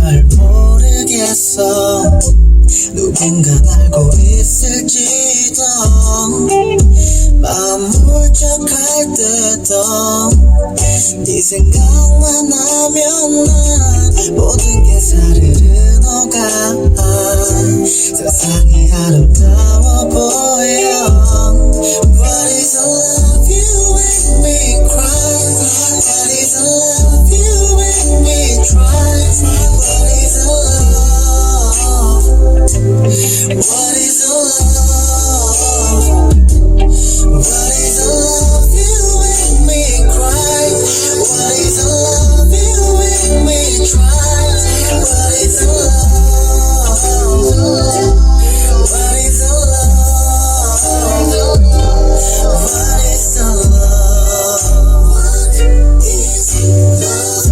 잘 모르겠어. 누군가 알고 있을지도. 마음 울적할 때도 네 생각만 하면 난 모든 게 사르르 녹아. 세상이 아름다워 보여. What is the love you make me cry? What is the love you make me try? What is the love? What is the love? What is the love you make me cry? What is the love you make me try? What is the love? What is the love? What is the love? What is love?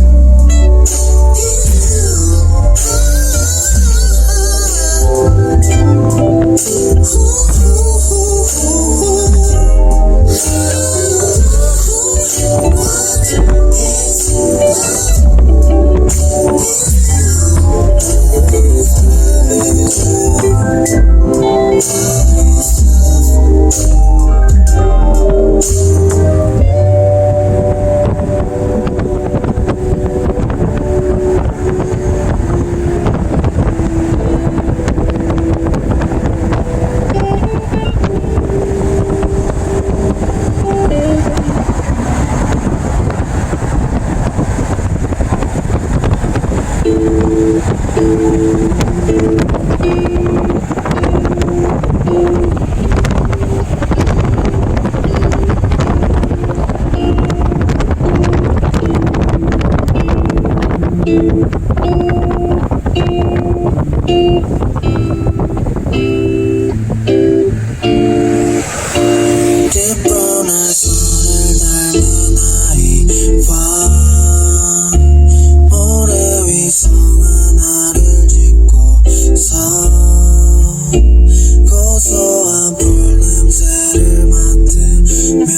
고소한 풀 냄새를 맡으며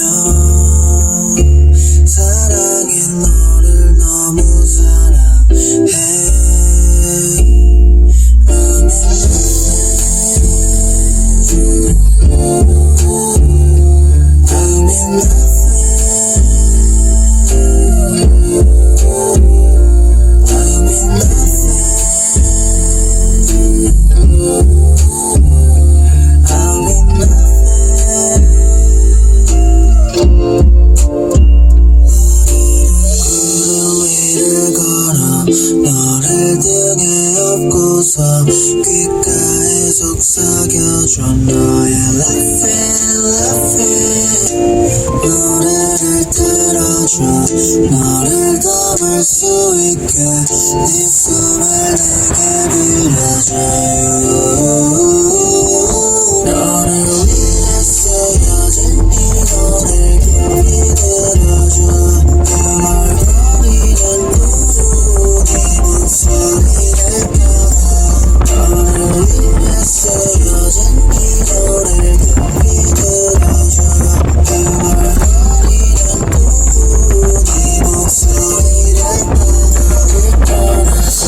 사랑해 너를 너무 사랑해. 너를 등에 업고서 귓가에 속삭여줘. 너의 laughing laughing 노래를 들어줘. 너를 덮을 수 있게 네 숨을 내게 빌려줘. 너를 위해 쓰여진 이 노래를 깊이 들어줘. 흥얼거리는 목소리를 펴. 너를 위해 쓰여진 이 노래를 깊이 들어줘. 흥얼거리는 네 목소리를 펴. 너를 떠나서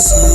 위해서